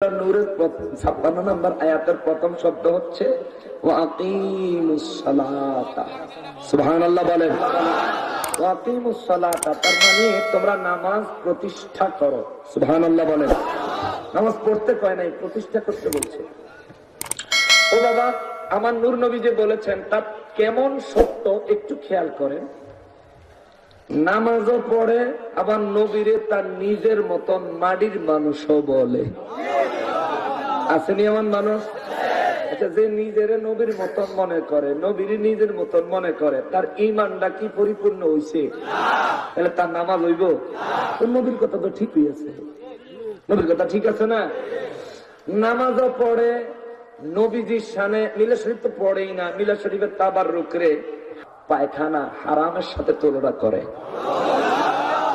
নূরের 56 নম্বর আয়াতের প্রথম শব্দ হচ্ছে ওয়াকিমুস সালাতা। সুবহানাল্লাহ বলেন। ওয়াকিমুস সালাতা তার মানে তোমরা নামাজ প্রতিষ্ঠা করো। সুবহানাল্লাহ বলেন। নামাজ পড়তে কয় নাই, প্রতিষ্ঠা করতে বলছে। ও বাবা, আমার নূর নবী যে বলেছেন তা কেমন সত্য একটু খেয়াল করেন। নামাজও পড়ে, আবার নবীরে তার নিজের মতন মাটির মানুষও বলে। আসেনি এমন মানুষ? আচ্ছা, যে নিজের নবীর মতন মনে করে, নবীর নিজের মতন মনে করে, তার ঈমানটা কি পরিপূর্ণ হইছে? তাহলে তার নামাজ হইব? নবীর কথা তো ঠিকই আছে, নবীর কথা ঠিক আছে না? নামাজও পড়ে, নবীজির শানে মিলাদ শরীফ তো পড়েই না, মিলাদ শরীফের তাবাররুক রে পায়খানা হারামের সাথে তুলনা করে।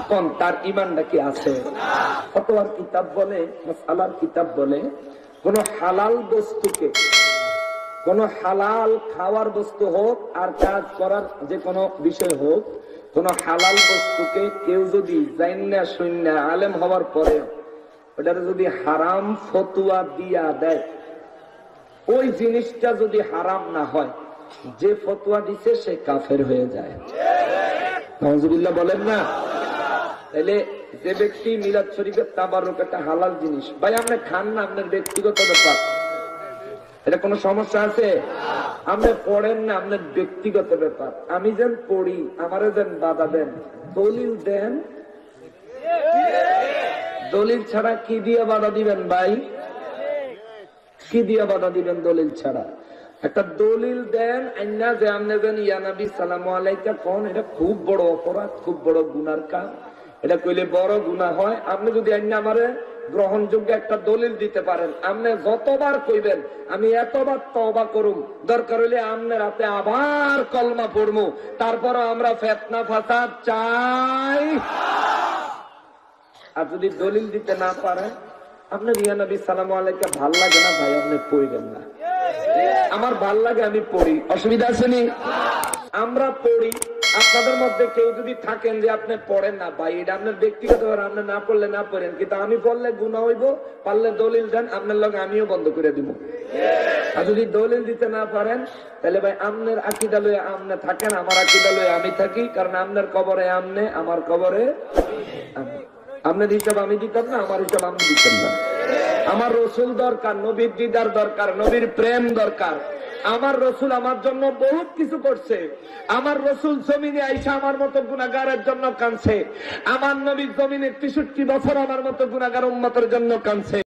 কোন তার ঈমানটা কি আছে? ফতোয়ার কিতাব বলে, মাসআলার কিতাব বলে, কোন হালাল বস্তুকে, কোন হালাল খাওয়ার বস্তু হোক আর কাজ করার যে কোনো বিষয় হোক, কোন হালাল বস্তুকে কেউ যদি জাইন্না শুননা আলেম হওয়ার পরে ওটার যদি হারাম ফতোয়া দিয়া দেয়, ওই জিনিসটা যদি হারাম না হয়, যে ফতোয়া দিছে সে কাফের হয়ে যায়। নাউজুবিল্লাহ বলেন না? তাহলে যে ব্যক্তি মিলাদ শরীফের তাবাররুক একটা হালাল জিনিস, ভাই আপনি খান না, আপনার ব্যক্তিগত ব্যাপার, এটা কোনো সমস্যা আছে? আপনি পড়েন না, আপনার ব্যক্তিগত ব্যাপার। আমি যেন পড়ি, আমারে যেন বাধা দেন, দলিল দেন। দলিল ছাড়া কি দিয়ে বাধা দিবেন ভাই? কি দিয়ে বাধা দিবেন দলিল ছাড়া? একটা দলিল দেন আইনা যে আপনি যেন ইয়া নবী সালামু আলাইকা কোন, এটা খুব বড় অপরাধ, খুব বড় গুনার কাজ, এটা কইলে বড় গুনাহ হয়। আপনি যদি আইনা আমারে গ্রহণযোগ্য একটা দলিল দিতে পারেন, আপনি যতবার কইবেন আমি এতবার তওবা করুম, দরকার হইলে আপনার হাতে আবার কলমা পড়মু, তারপর আমরা ফিতনা ফাসাদ চাই। আর যদি দলিল দিতে না পারেন, আপনার ইয়া নবী সালামু আলাইকা ভাল লাগে না ভাই, আপনি পড়বেন না। আমার ভাল লাগে, আমি পড়ি, অসুবিধা আছে নি? আমরা পড়ি। আপনাদের মধ্যে কেউ যদি থাকেন যে আপনি পড়েন না, ভাই এটা আপনার ব্যক্তিগত, আপনি না পড়লে না পড়েন, কিন্তু আমি পড়লে গুনাহ হইব, পারলে দলিল দেন, আপনার লগে আমিও বন্ধ করে দিব। আর যদি দলিল দিতে না পারেন, তাহলে ভাই আপনার আকীদা লয়ে আপনি থাকেন, আমার আকীদা লয়ে আমি থাকি, কারণ আপনার কবরে আপনি, আমার কবরে আমি। আপনার হিসাব আমি দিতাম না, আমার হিসাব আপনি দিতেন না। আমার রসুল দরকার, নবীর দিদার দরকার, নবীর প্রেম দরকার। আমার রসুল আমার জন্য বহুত কিছু করছে। আমার রসুল জমিনে আইসা আমার মতো গুনাহগারের জন্য কাঁদছে। আমার নবী জমিনে 63 বছর আমার মতো গুনাহগার উম্মতের জন্য কাঁদছে।